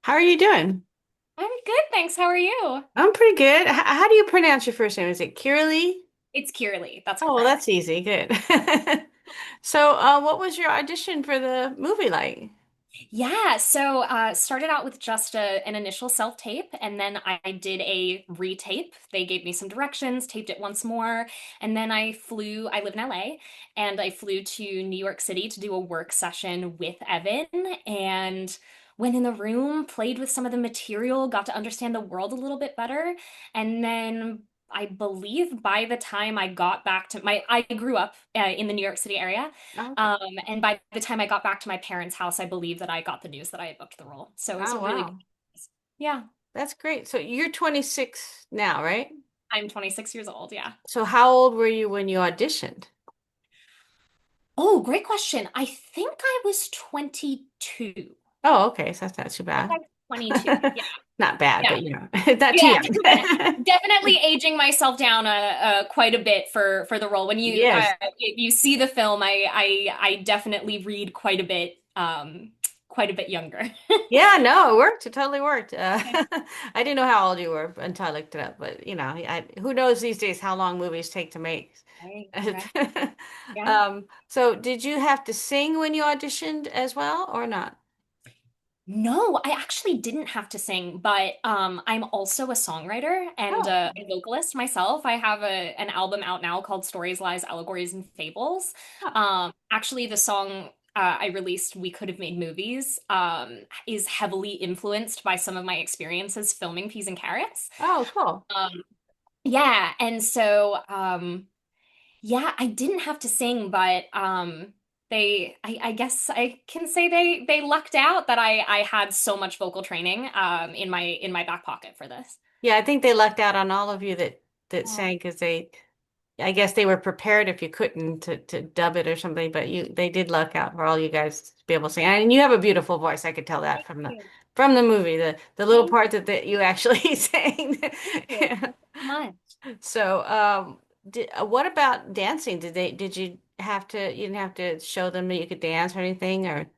How are you doing? I'm good, thanks. How are you? I'm pretty good. How do you pronounce your first name? Is it Kirrilee? It's Kirrilee. That's Oh, well, that's correct. easy. Good. So, what was your audition for the movie like? Yeah, so started out with just an initial self-tape, and then I did a retape. They gave me some directions, taped it once more, and then I live in LA, and I flew to New York City to do a work session with Evan, and went in the room, played with some of the material, got to understand the world a little bit better, and then I believe by the time I got back to I grew up in the New York City area. Oh, And by the time I got back to my parents' house, I believe that I got the news that I had booked the role. So it was oh, a really good wow. news. Yeah. That's great. So you're 26 now, right? I'm 26 years old. Yeah. So how old were you when you auditioned? Oh, great question. I think I was 22. Oh, okay. So that's not too I think I bad. was 22. Yeah. Not bad, Yeah. but not too Yeah. young. Definitely aging myself down quite a bit for the role. When Yes. if you see the film, I definitely read quite a bit younger. Yeah, no, it worked. It totally worked. I didn't know how old you were until I looked it up, but who knows these days how long movies take to make. Right, right. Yeah. So did you have to sing when you auditioned as well or not? No, I actually didn't have to sing, but I'm also a songwriter and Oh, a vocalist myself. I have an album out now called Stories, Lies, Allegories, and Fables. oh, Actually, the song I released, We Could Have Made Movies, is heavily influenced by some of my experiences filming Peas and Carrots. oh, cool. Um, yeah, and so yeah, I didn't have to sing, but I guess I can say they lucked out that I had so much vocal training in my back pocket for this. Yeah, I think they lucked out on all of you that Oh, sang because I guess they were prepared if you couldn't to dub it or something, but they did luck out for all you guys to be able to sing. And you have a beautiful voice. I could tell that thank you. from the movie, the little Thank part that you actually sang. you. Yeah. Thank you so much. So, what about dancing? Did you have to, you didn't have to show them that you could dance or anything or?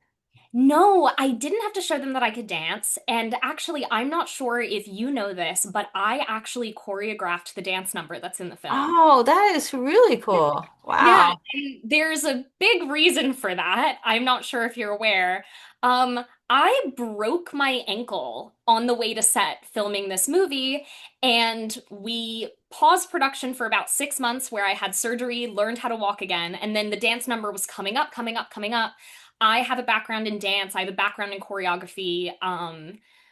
No, I didn't have to show them that I could dance. And actually, I'm not sure if you know this, but I actually choreographed the dance number that's in the film. Oh, that is really cool. Yeah, Wow. and there's a big reason for that. I'm not sure if you're aware. I broke my ankle on the way to set filming this movie, and we paused production for about 6 months where I had surgery, learned how to walk again, and then the dance number was coming up, coming up, coming up. I have a background in dance, I have a background in choreography.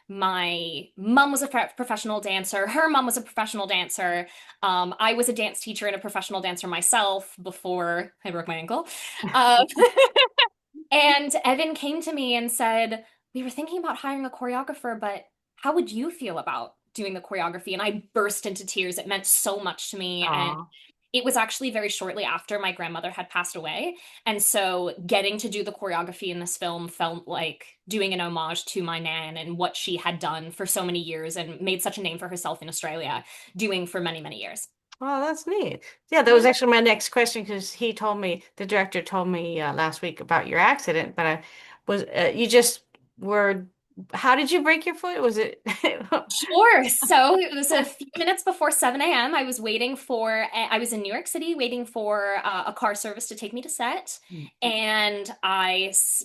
My mom was a professional dancer, her mom was a professional dancer. I was a dance teacher and a professional dancer myself before I broke my ankle. Um, and Evan came to me and said, "We were thinking about hiring a choreographer, but how would you feel about doing the choreography?" And I burst into tears. It meant so much to me. And Oh. it was actually very shortly after my grandmother had passed away. And so getting to do the choreography in this film felt like doing an homage to my nan and what she had done for so many years and made such a name for herself in Australia, doing for many, many years. Oh, that's neat. Yeah, that was Yeah. actually my next question because the director told me last week about your accident, but you just were, how did you break your foot? Was it? Sure. So it was a few minutes before 7 a.m. I was in New York City waiting for a car service to take me to set. And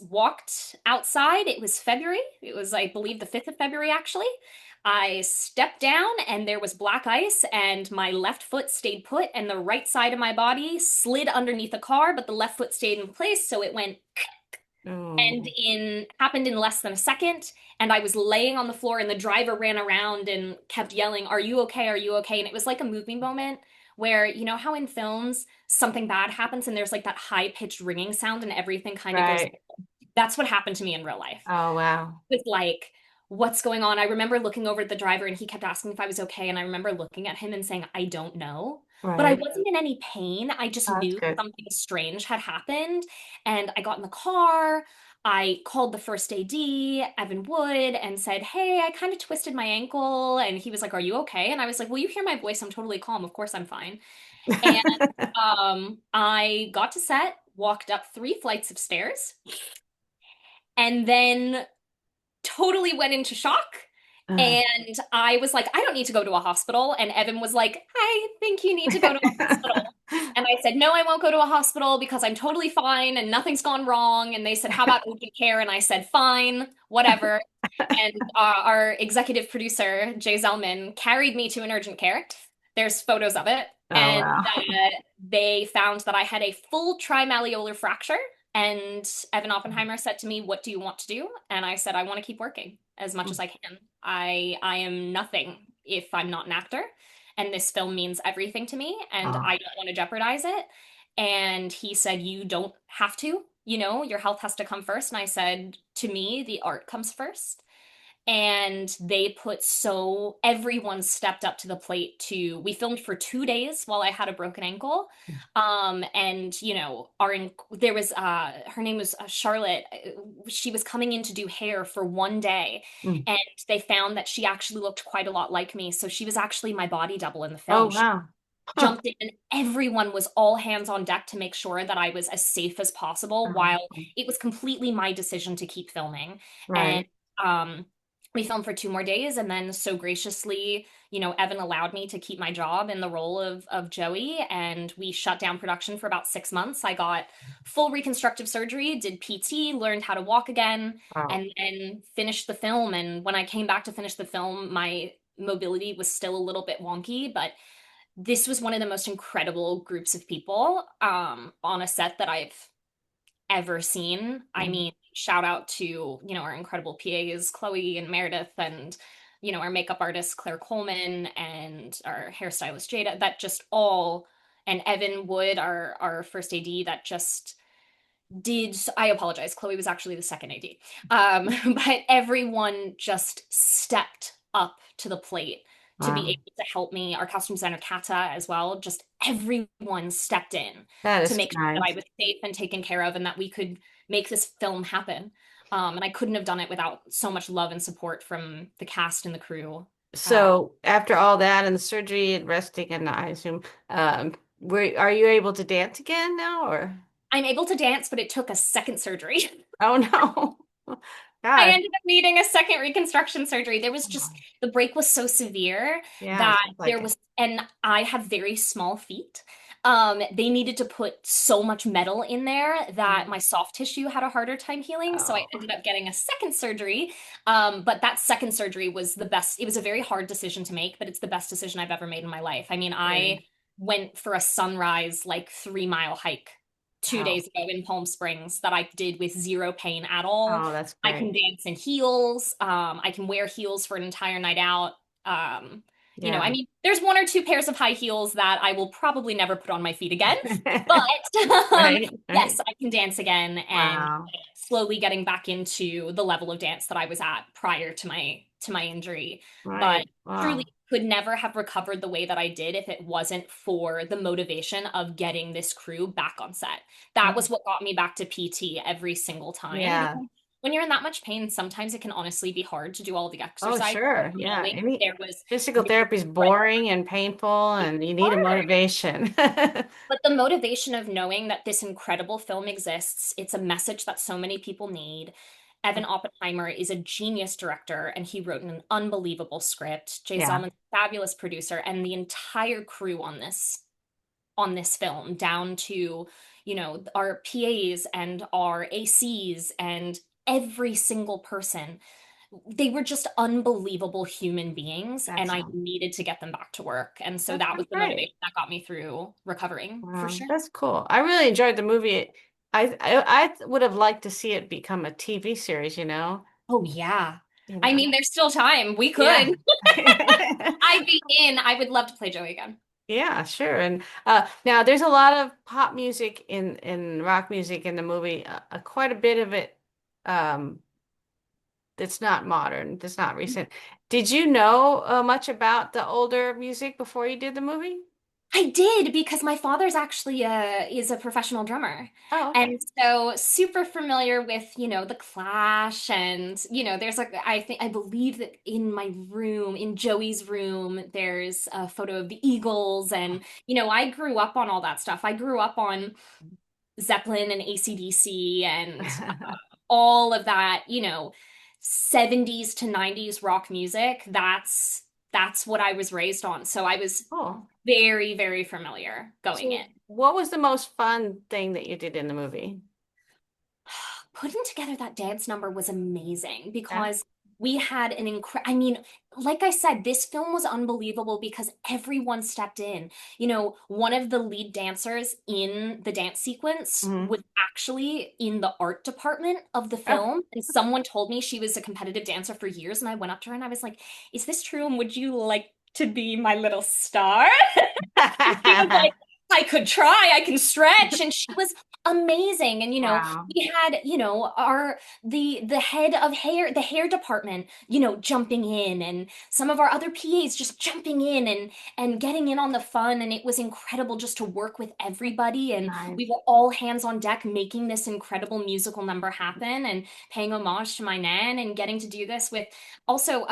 walked outside. It was February. It was, I believe, the 5th of February, actually. I stepped down and there was black ice, and my left foot stayed put, and the right side of my body slid underneath the car, but the left foot stayed in place. So it went and Oh, in happened in less than a second, and I was laying on the floor and the driver ran around and kept yelling, "Are you okay? Are you okay?" And it was like a movie moment where, you know how in films something bad happens and there's like that high pitched ringing sound and everything kind of goes. right. That's what happened to me in real life. Oh, wow. It was like, what's going on? I remember looking over at the driver and he kept asking if I was okay, and I remember looking at him and saying, "I don't know." But I Right. wasn't in any pain. I just Oh, that's knew good. something strange had happened. And I got in the car. I called the first AD, Evan Wood, and said, "Hey, I kind of twisted my ankle." And he was like, "Are you okay?" And I was like, "Well, you hear my voice. I'm totally calm. Of course I'm fine." And I got to set, walked up 3 flights of stairs, and then totally went into shock. Uh, And I was like, I don't need to go to a hospital. And Evan was like, I think you need to go to a hospital. And I said, no, I won't go to a hospital because I'm totally fine and nothing's gone wrong. And they said, how about urgent care? And I said, fine, whatever. And our executive producer, Jay Zellman, carried me to an urgent care. There's photos of it. oh And wow. they found that I had a full trimalleolar fracture. And Evan Oppenheimer said to me, what do you want to do? And I said, I want to keep working as much as I can. I am nothing if I'm not an actor. And this film means everything to me, and Oh, I don't want to jeopardize it. And he said, you don't have to, your health has to come first. And I said, to me, the art comes first. And they put so everyone stepped up to the plate to we filmed for 2 days while I had a broken ankle. And there was her name was Charlotte. She was coming in to do hair for one day, mm. and they found that she actually looked quite a lot like me, so she was actually my body double in the Oh film. She wow. Huh. jumped in, and everyone was all hands on deck to make sure that I was as safe as possible while Oh, it was completely my decision to keep filming. And right. um we filmed for 2 more days, and then so graciously, Evan allowed me to keep my job in the role of Joey, and we shut down production for about 6 months. I got full reconstructive surgery, did PT, learned how to walk again, Wow. and then finished the film. And when I came back to finish the film, my mobility was still a little bit wonky, but this was one of the most incredible groups of people on a set that I've ever seen. I Mm. mean, shout out to, our incredible PAs, Chloe and Meredith, and, our makeup artist, Claire Coleman, and our hairstylist, Jada, that just all, and Evan Wood, our first AD, that just did, I apologize, Chloe was actually the second AD. But everyone just stepped up to the plate to be Wow. able to help me. Our costume designer, Kata, as well. Just everyone stepped in That to is make sure that I nice. was safe and taken care of, and that we could make this film happen. And I couldn't have done it without so much love and support from the cast and the crew. Uh, So after all that and the surgery and resting, and I assume, are you able to dance again now, or? I'm able to dance, but it took a second surgery. Oh no. I Gosh. ended up needing a second reconstruction surgery. There was just, the break was so severe Yeah, that sounds there like it. was, and I have very small feet. They needed to put so much metal in there that Mm. my soft tissue had a harder time healing. So I Oh, ended up getting a second surgery. But that second surgery was the best. It was a very hard decision to make, but it's the best decision I've ever made in my life. I mean, I good. went for a sunrise, like 3 mile hike two Wow. days ago in Palm Springs that I did with zero pain at all. Oh, that's I can great. dance in heels. I can wear heels for an entire night out. I Yeah. mean, there's one or two pairs of high heels that I will probably never put on my feet again. But Right, yes, right. I can dance again, and Wow. slowly getting back into the level of dance that I was at prior to my injury. But Right. truly Wow. could never have recovered the way that I did if it wasn't for the motivation of getting this crew back on set. That Oh, was what got me back to PT every single time, yeah. because when you're in that much pain, sometimes it can honestly be hard to do all the Oh, exercise. sure. Yeah. Knowing Any there was physical really therapy is boring and painful, and you need a hard. motivation. But the motivation of knowing that this incredible film exists, it's a message that so many people need. Evan Oppenheimer is a genius director, and he wrote an unbelievable script. Jay Yeah. Zellman's a fabulous producer, and the entire crew on this film, down to, our PAs and our ACs and every single person. They were just unbelievable human beings, and That's I needed to get them back to work. And so that was the great. motivation that got me through recovering for Wow, sure. that's cool. I really enjoyed the movie. I would have liked to see it become a TV series, Oh yeah. You I know. mean, there's still time. We Yeah. could. I'd be in. I would love to play Joey again. Yeah, sure. And now there's a lot of pop music in rock music in the movie. Quite a bit of it that's not modern, that's not recent. Did you know much about the older music before you did the movie? I did, because my father's actually is a professional drummer. Oh, okay. And so super familiar with, the Clash, and, there's like I believe that in my room, in Joey's room, there's a photo of the Eagles, and I grew up on all that stuff. I grew up on Zeppelin and AC/DC and all of that, 70s to 90s rock music, that's what I was raised on. So I was Oh. very, very familiar going in. So what was the most fun thing that you did in the movie? Putting together that dance number was amazing Yeah. because we had I mean, like I said, this film was unbelievable because everyone stepped in. You know, one of the lead dancers in the dance sequence Hmm. was actually in the art department of the Oh. film, and someone told me she was a competitive dancer for years, and I went up to her and I was like, "Is this true? And would you like to be my little star?" And she was like, I could try, I can stretch. And she was amazing. And Wow. we had, our the head of hair, the hair department, jumping in, and some of our other PAs just jumping in and getting in on the fun. And it was incredible just to work with everybody. And we Nice. were all hands on deck making this incredible musical number happen and paying homage to my nan and getting to do this with also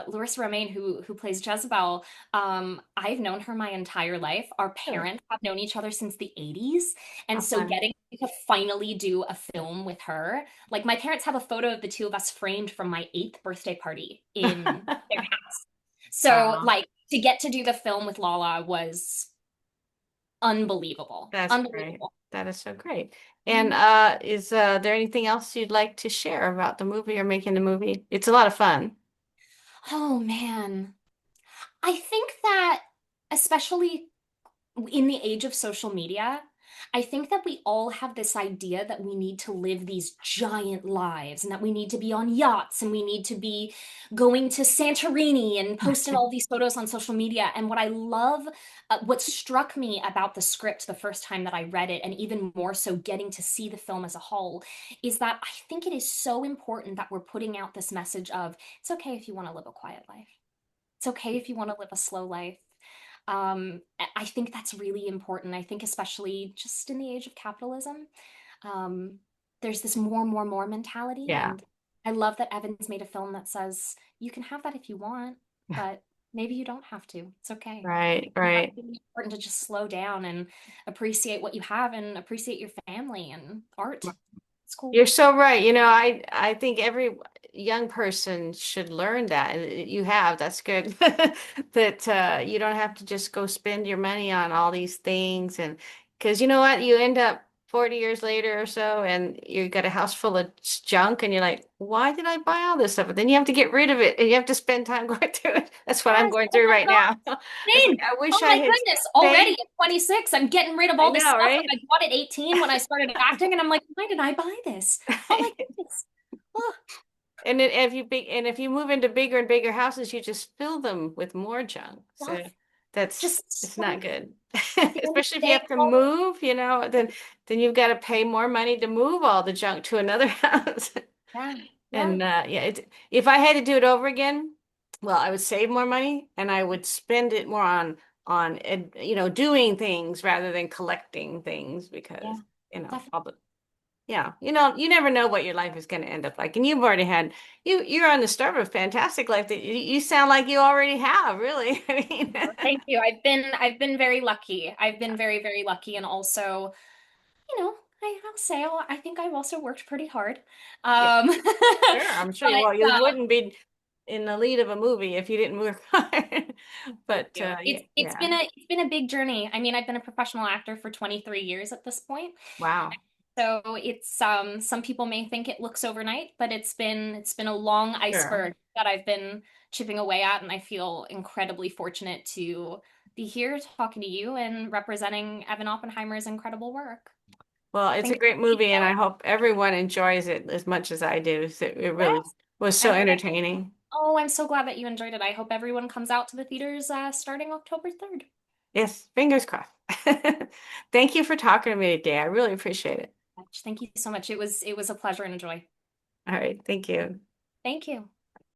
Larissa Romaine, who plays Jezebel. I've known her my entire life. Our Really? parents have known each other since the 80s. And How so fun. getting to finally do a film with her, like my parents have a photo of the two of us framed from my 8th birthday party in their house. So, Wow. like, to get to do the film with Lala was unbelievable. That's great. Unbelievable. That is so great. And Mhm. is there anything else you'd like to share about the movie or making the movie? It's a lot of fun. Oh man. I think that especially in the age of social media, I think that we all have this idea that we need to live these giant lives and that we need to be on yachts and we need to be going to Santorini and posting all these photos on social media. And what I love, what struck me about the script the first time that I read it, and even more so getting to see the film as a whole, is that I think it is so important that we're putting out this message of it's okay if you want to live a quiet life. It's okay if you want to live a slow life. I think that's really important. I think especially just in the age of capitalism, um, there's this more, more, more mentality, Yeah. and I love that Evan's made a film that says you can have that if you want, but maybe you don't have to. It's okay. Right, And that's right. really important to just slow down and appreciate what you have and appreciate your family and art. It's cool. You're so right. I think every young person should learn that. And you have, that's good. That you don't have to just go spend your money on all these things. And because you know what, you end up 40 years later or so, and you got a house full of junk, and you're like, why did I buy all this stuff? But then you have to get rid of it, and you have to spend time going through it. That's what I'm Yes. going Oh through my right now. gosh. It's like Same. I Oh wish I my had goodness. Already saved. at 26, I'm getting rid of I all this know, stuff that right? I bought at 18 when I started acting. And I'm like, why did I buy this? Oh my goodness. Oh, And then if you move into bigger and bigger houses, you just fill them with more junk. So stuff. that's Just it's not stuff. good. At the end of Especially the if you day, have to move, then you've got to pay more money to move all the junk to another house. yeah. Yeah. And yeah, if I had to do it over again, well, I would save more money and I would spend it more on doing things rather than collecting things because Yeah. all Definitely. the yeah, you never know what your life is going to end up like. And you've already had you're on the start of a fantastic life that you sound like you already have, really. I mean, Thank you. I've been very lucky. I've been very, very lucky. And also, I'll say I think I've also worked pretty hard. yeah, Um, sure. I'm sure but you wouldn't be in the lead of a movie if you didn't work hard. But you. yeah, It's yeah. been a big journey. I mean, I've been a professional actor for 23 years at this point. Wow. So it's some people may think it looks overnight, but it's been a long Sure. iceberg that I've been chipping away at, and I feel incredibly fortunate to be here talking to you and representing Evan Oppenheimer's incredible work. Well, it's a Thanks great for being movie, and I here. hope everyone enjoys it as much as I do. So it really Yes. was I so hope entertaining. I'm so glad that you enjoyed it. I hope everyone comes out to the theaters starting October 3rd. Yes, fingers crossed. Thank you for talking to me today. I really appreciate it. Thank you so much. It was a pleasure and a joy. All right, thank you. Thank you.